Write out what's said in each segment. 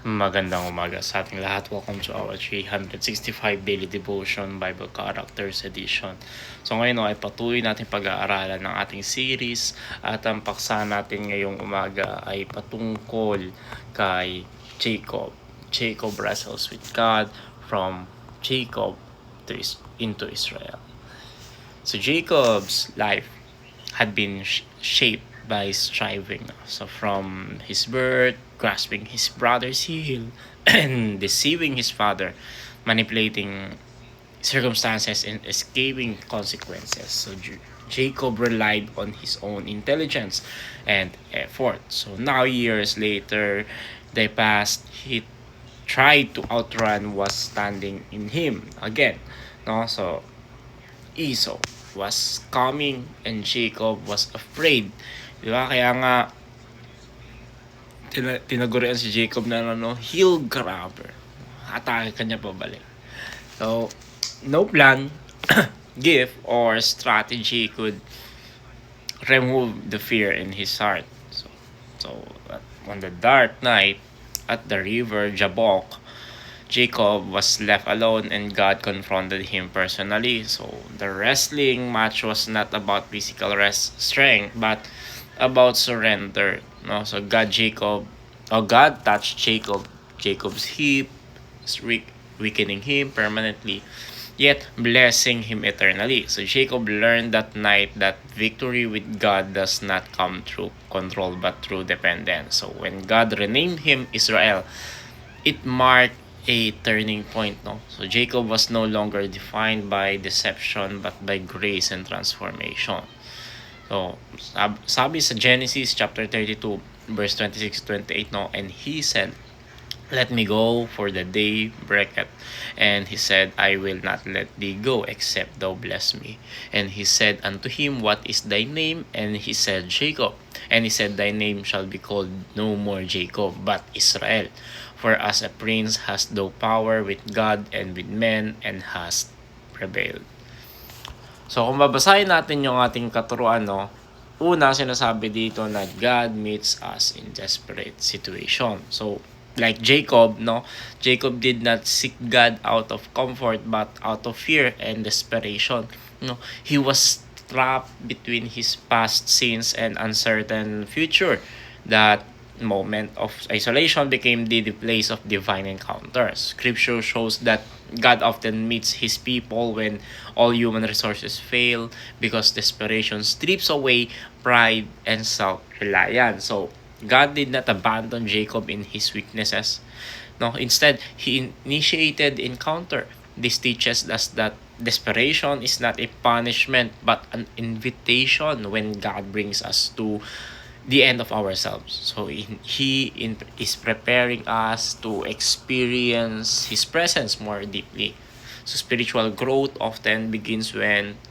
Magandang umaga sa ating lahat. Welcome to our 365 Daily Devotion Bible Characters Edition. So ngayon ay patuloy natin pag-aaralan ng ating series at ang paksa natin ngayong umaga ay patungkol kay Jacob. Jacob wrestles with God from Jacob into Israel. So Jacob's life had been shaped by striving. So from his birth, grasping his brother's heel, and deceiving his father, manipulating circumstances and escaping consequences. So Jacob relied on his own intelligence and effort. So now years later, they passed. He tried to outrun was standing in him again. No, so Esau was coming and Jacob was afraid. Di ba? Kaya nga, tinagurian si Jacob na heel grabber. Atake kanya pabalik. So, no plan, gift, or strategy could remove the fear in his heart. So on the dark night at the river Jabbok, Jacob was left alone and God confronted him personally. So the wrestling match was not about physical strength but about surrender. No, so God touched Jacob's hip, weakening him permanently, yet blessing him eternally. So Jacob learned that night that victory with God does not come through control but through dependence. So when God renamed him Israel, it marked a turning point. No, so Jacob was no longer defined by deception but by grace and transformation. So sabi sa Genesis chapter 32 verse 26-28, no, and he said, "Let me go, for the day breaketh." And he said, "I will not let thee go, except thou bless me." And he said unto him, "What is thy name?" And he said, "Jacob." And he said, "Thy name shall be called no more Jacob, but Israel. For as a prince hast thou power with God and with men, and hast prevailed." So kung babasahin natin yung ating katuruan, no, una sinasabi dito na God meets us in desperate situation. So like Jacob, no, Jacob did not seek God out of comfort but out of fear and desperation. No, he was trapped between his past sins and uncertain future. That moment of isolation became the place of divine encounters. Scripture shows that God often meets his people when all human resources fail because desperation strips away pride and self-reliance. So God did not abandon Jacob in his weaknesses. No, instead, he initiated encounter. This teaches us that desperation is not a punishment but an invitation when God brings us to the end of ourselves. So he is preparing us to experience his presence more deeply. So spiritual growth often begins when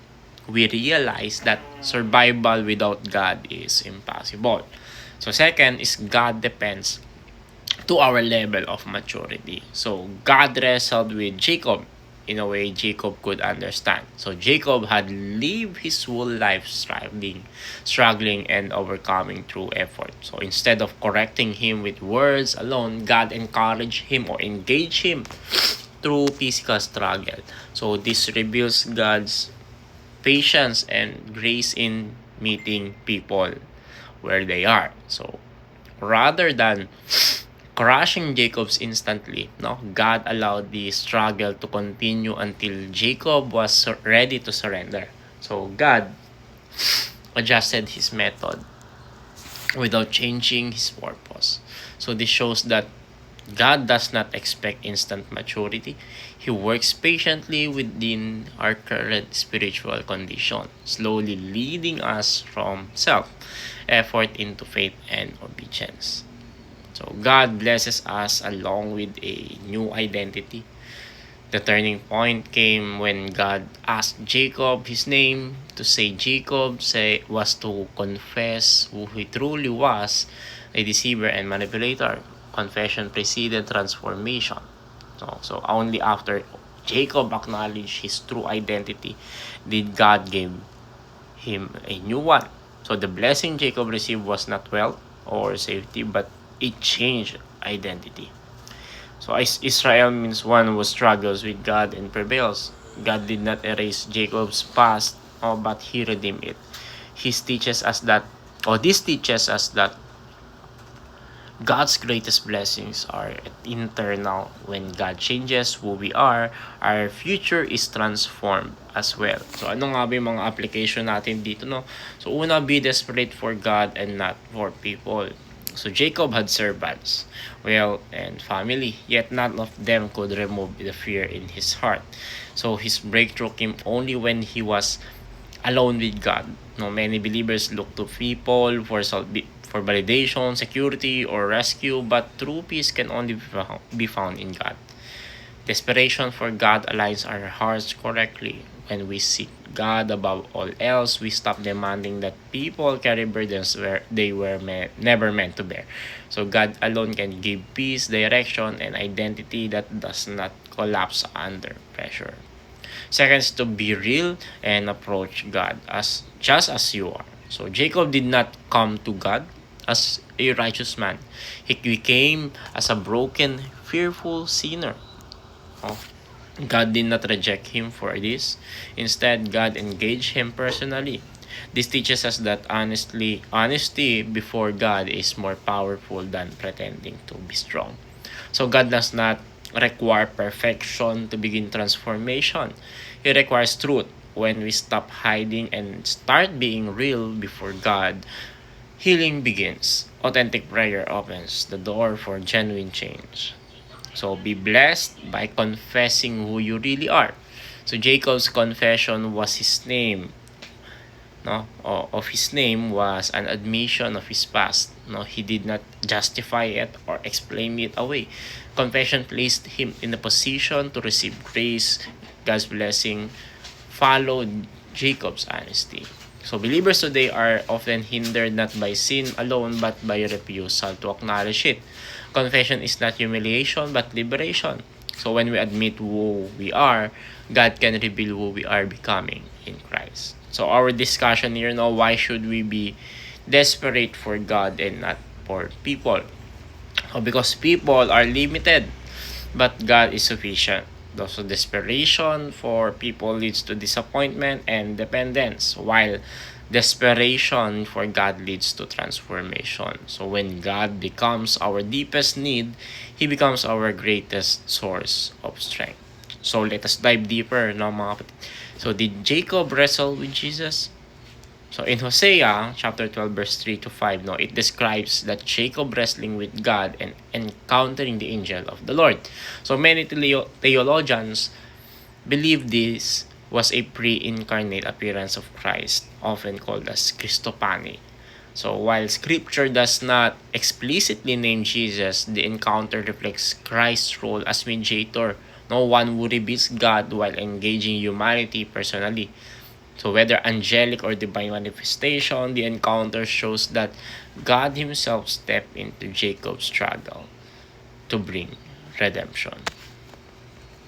we realize that survival without God is impossible. So second is God depends to our level of maturity. So God wrestled with Jacob in a way Jacob could understand. So Jacob had lived his whole life struggling and overcoming through effort. So instead of correcting him with words alone, God encouraged him or engaged him through physical struggle. So this reveals God's patience and grace in meeting people where they are. So rather than crushing Jacob's instantly, no, God allowed the struggle to continue until Jacob was ready to surrender. So God adjusted his method without changing his purpose. So this shows that God does not expect instant maturity. He works patiently within our current spiritual condition, slowly leading us from self-effort into faith and obedience. So God blesses us along with a new identity. The turning point came when God asked Jacob his name. To say Jacob was to confess who he truly was, a deceiver and manipulator. Confession preceded transformation. So only after Jacob acknowledged his true identity did God give him a new one. So the blessing Jacob received was not wealth or safety, but it changed identity. So Israel means one who struggles with God and prevails. God did not erase Jacob's past, but he redeemed it. Teaches us that, or this teaches us that God's greatest blessings are internal. When God changes who we are, our future is transformed as well. So ano nga ba yung mga application natin dito, no? So una, be desperate for God and not for people. So Jacob had servants, wealth, and family, yet none of them could remove the fear in his heart. So his breakthrough came only when he was alone with God. No, many believers look to people for validation, security, or rescue, but true peace can only be found in God. Desperation for God aligns our hearts correctly. When we seek God above all else, we stop demanding that people carry burdens where they were never meant to bear. So God alone can give peace, direction, and identity that does not collapse under pressure. Second is to be real and approach God as just as you are. So Jacob did not come to God as a righteous man. He came as a broken, fearful sinner. Oh, God did not reject him for this. Instead, God engaged him personally. This teaches us that honesty before God is more powerful than pretending to be strong. So God does not require perfection to begin transformation. He requires truth. When we stop hiding and start being real before God, healing begins. Authentic prayer opens the door for genuine change. So be blessed by confessing who you really are. So Jacob's confession was his name, no, of his name was an admission of his past. No, he did not justify it or explain it away. Confession placed him in a position to receive grace. God's blessing followed Jacob's honesty. So believers today are often hindered not by sin alone but by refusal to acknowledge it. Confession is not humiliation but liberation. So when we admit who we are, God can reveal who we are becoming in Christ. So our discussion here now, why should we be desperate for God and not for people? Because people are limited, but God is sufficient. So desperation for people leads to disappointment and dependence, while desperation for God leads to transformation. So when God becomes our deepest need, He becomes our greatest source of strength. So let us dive deeper, no, mga kapatid. So did Jacob wrestle with Jesus? So in Hosea chapter 12 verse 3 to 5, no, it describes that Jacob wrestling with God and encountering the angel of the Lord. So many theologians believe this was a pre-incarnate appearance of Christ, often called as Christophany. So while scripture does not explicitly name Jesus, the encounter reflects Christ's role as mediator, no one who reveals God while engaging humanity personally. So whether angelic or divine manifestation, the encounter shows that God Himself stepped into Jacob's struggle to bring redemption.